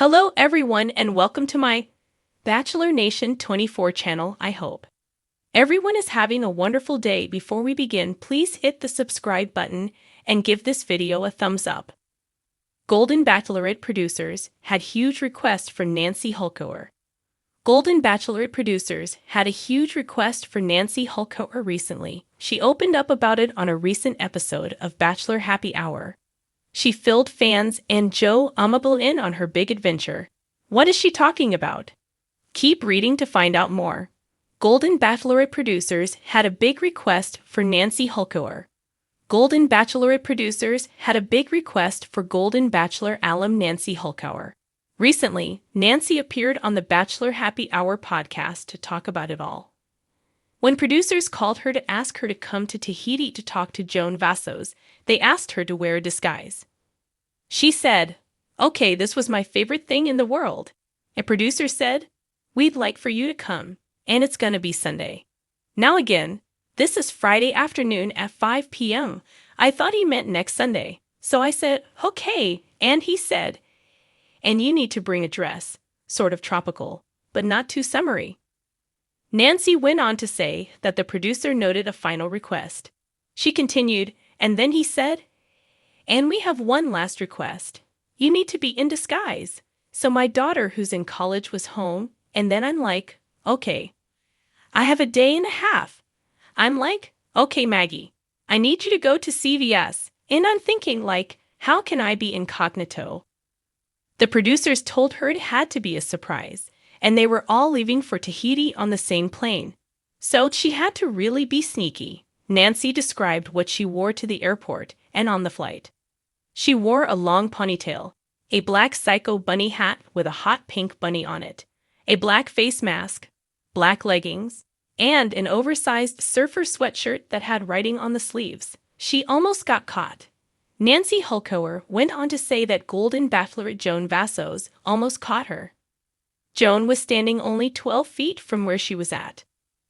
Hello everyone and welcome to my Bachelor Nation 24 channel, I hope. Everyone is having a wonderful day. Before we begin, please hit the subscribe button and give this video a thumbs up. Golden Bachelorette producers had huge request for Nancy Hulkower. Golden Bachelorette producers had a huge request for Nancy Hulkower recently. She opened up about it on a recent episode of Bachelor Happy Hour. She filled fans and Joe Amable in on her big adventure. What is she talking about? Keep reading to find out more. Golden Bachelorette producers had a big request for Nancy Hulkower. Golden Bachelorette producers had a big request for Golden Bachelor alum Nancy Hulkower. Recently, Nancy appeared on the Bachelor Happy Hour podcast to talk about it all. When producers called her to ask her to come to Tahiti to talk to Joan Vassos, they asked her to wear a disguise. She said, "Okay, this was my favorite thing in the world." A producer said, "We'd like for you to come, and it's gonna be Sunday." Now again, this is Friday afternoon at 5 p.m. I thought he meant next Sunday, so I said, "Okay," and he said, "And you need to bring a dress, sort of tropical, but not too summery." Nancy went on to say that the producer noted a final request. She continued, and then he said, "And we have one last request. You need to be in disguise." So my daughter who's in college was home, and then I'm like, "Okay. I have a day and a half." I'm like, "Okay, Maggie, I need you to go to CVS." And I'm thinking like, how can I be incognito? The producers told her it had to be a surprise, and they were all leaving for Tahiti on the same plane. So she had to really be sneaky. Nancy described what she wore to the airport and on the flight. She wore a long ponytail, a black psycho bunny hat with a hot pink bunny on it, a black face mask, black leggings, and an oversized surfer sweatshirt that had writing on the sleeves. She almost got caught. Nancy Hulkower went on to say that Golden Bachelorette Joan Vassos almost caught her. Joan was standing only 12 feet from where she was at.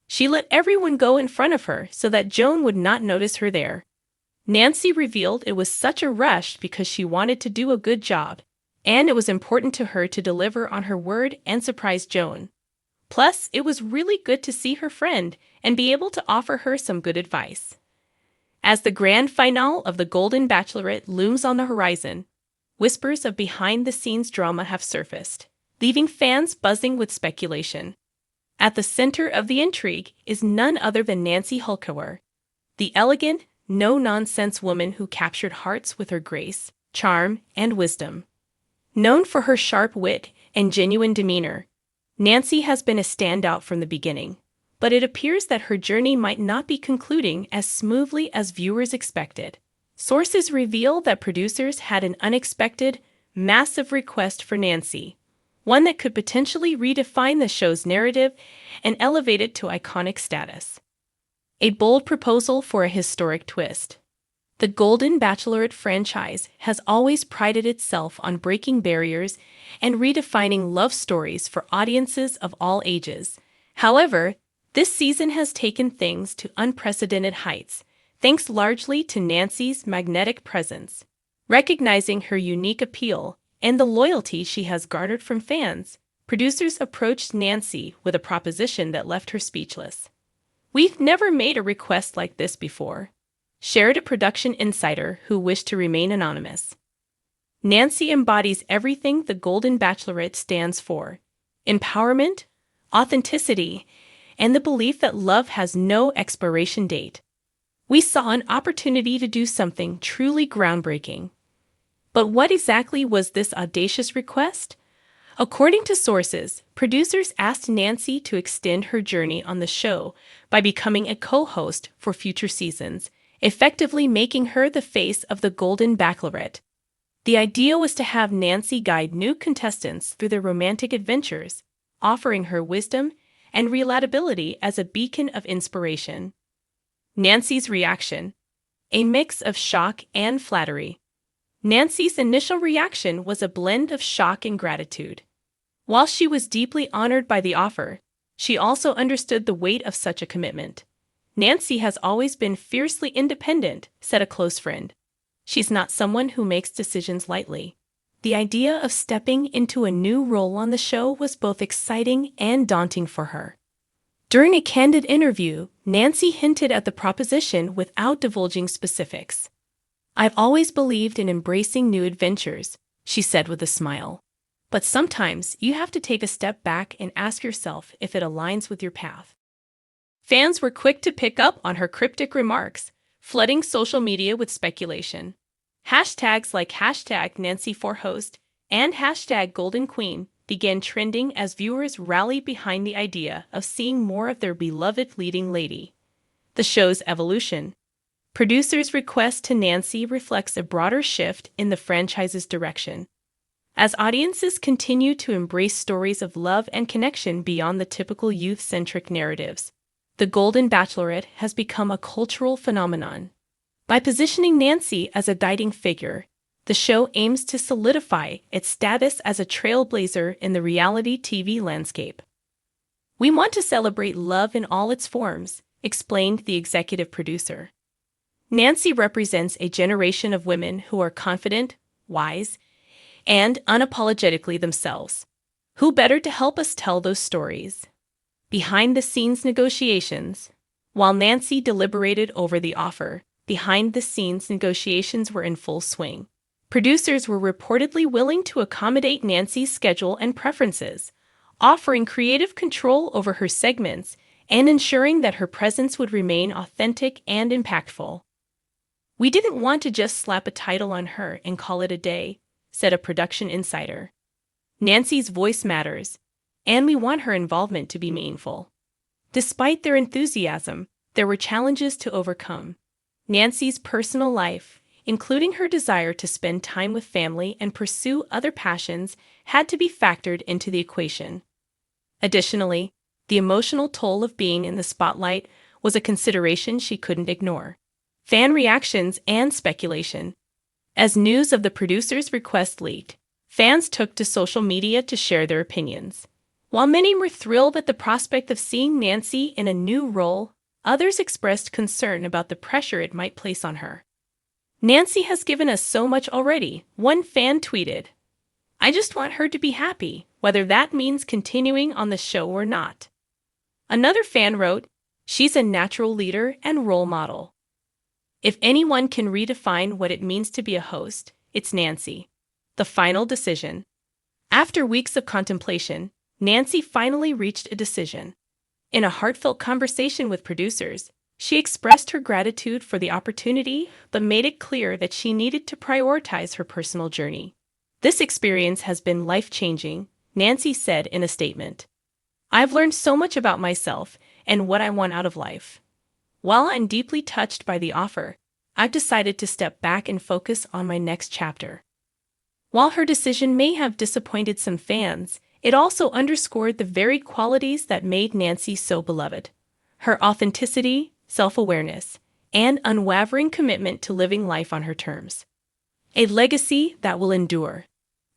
She let everyone go in front of her so that Joan would not notice her there. Nancy revealed it was such a rush because she wanted to do a good job, and it was important to her to deliver on her word and surprise Joan. Plus, it was really good to see her friend and be able to offer her some good advice. As the grand finale of the Golden Bachelorette looms on the horizon, whispers of behind-the-scenes drama have surfaced, leaving fans buzzing with speculation. At the center of the intrigue is none other than Nancy Hulkower, the elegant, no-nonsense woman who captured hearts with her grace, charm, and wisdom. Known for her sharp wit and genuine demeanor, Nancy has been a standout from the beginning, but it appears that her journey might not be concluding as smoothly as viewers expected. Sources reveal that producers had an unexpected, massive request for Nancy, one that could potentially redefine the show's narrative and elevate it to iconic status. A bold proposal for a historic twist. The Golden Bachelorette franchise has always prided itself on breaking barriers and redefining love stories for audiences of all ages. However, this season has taken things to unprecedented heights, thanks largely to Nancy's magnetic presence. Recognizing her unique appeal and the loyalty she has garnered from fans, producers approached Nancy with a proposition that left her speechless. "We've never made a request like this before," shared a production insider who wished to remain anonymous. Nancy embodies everything the Golden Bachelorette stands for: empowerment, authenticity, and the belief that love has no expiration date. We saw an opportunity to do something truly groundbreaking. But what exactly was this audacious request? According to sources, producers asked Nancy to extend her journey on the show by becoming a co-host for future seasons, effectively making her the face of the Golden Bachelorette. The idea was to have Nancy guide new contestants through their romantic adventures, offering her wisdom and relatability as a beacon of inspiration. Nancy's reaction: a mix of shock and flattery. Nancy's initial reaction was a blend of shock and gratitude. While she was deeply honored by the offer, she also understood the weight of such a commitment. "Nancy has always been fiercely independent," said a close friend. "She's not someone who makes decisions lightly." The idea of stepping into a new role on the show was both exciting and daunting for her. During a candid interview, Nancy hinted at the proposition without divulging specifics. "I've always believed in embracing new adventures," she said with a smile. "But sometimes you have to take a step back and ask yourself if it aligns with your path." Fans were quick to pick up on her cryptic remarks, flooding social media with speculation. Hashtags like #Nancy4Host and #GoldenQueen began trending as viewers rallied behind the idea of seeing more of their beloved leading lady. The show's evolution. Producers' request to Nancy reflects a broader shift in the franchise's direction. As audiences continue to embrace stories of love and connection beyond the typical youth-centric narratives, the Golden Bachelorette has become a cultural phenomenon. By positioning Nancy as a guiding figure, the show aims to solidify its status as a trailblazer in the reality TV landscape. "We want to celebrate love in all its forms," explained the executive producer. "Nancy represents a generation of women who are confident, wise, and unapologetically themselves. Who better to help us tell those stories?" Behind-the-scenes negotiations. While Nancy deliberated over the offer, behind-the-scenes negotiations were in full swing. Producers were reportedly willing to accommodate Nancy's schedule and preferences, offering creative control over her segments and ensuring that her presence would remain authentic and impactful. "We didn't want to just slap a title on her and call it a day," said a production insider. "Nancy's voice matters, and we want her involvement to be meaningful." Despite their enthusiasm, there were challenges to overcome. Nancy's personal life, including her desire to spend time with family and pursue other passions, had to be factored into the equation. Additionally, the emotional toll of being in the spotlight was a consideration she couldn't ignore. Fan reactions and speculation. As news of the producer's request leaked, fans took to social media to share their opinions. While many were thrilled at the prospect of seeing Nancy in a new role, others expressed concern about the pressure it might place on her. "Nancy has given us so much already," one fan tweeted. "I just want her to be happy, whether that means continuing on the show or not." Another fan wrote, "She's a natural leader and role model. If anyone can redefine what it means to be a host, it's Nancy." The final decision. After weeks of contemplation, Nancy finally reached a decision. In a heartfelt conversation with producers, she expressed her gratitude for the opportunity but made it clear that she needed to prioritize her personal journey. "This experience has been life-changing," Nancy said in a statement. "I've learned so much about myself and what I want out of life. While I'm deeply touched by the offer, I've decided to step back and focus on my next chapter." While her decision may have disappointed some fans, it also underscored the very qualities that made Nancy so beloved: her authenticity, self-awareness, and unwavering commitment to living life on her terms. A legacy that will endure.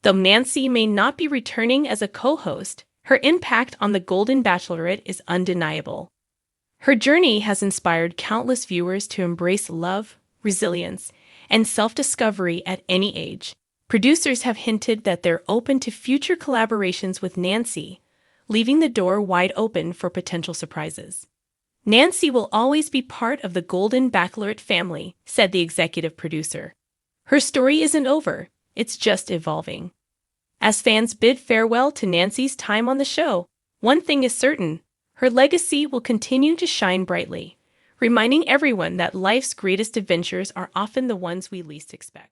Though Nancy may not be returning as a co-host, her impact on the Golden Bachelorette is undeniable. Her journey has inspired countless viewers to embrace love, resilience, and self-discovery at any age. Producers have hinted that they're open to future collaborations with Nancy, leaving the door wide open for potential surprises. "Nancy will always be part of the Golden Bachelorette family," said the executive producer. "Her story isn't over, it's just evolving." As fans bid farewell to Nancy's time on the show, one thing is certain: her legacy will continue to shine brightly, reminding everyone that life's greatest adventures are often the ones we least expect.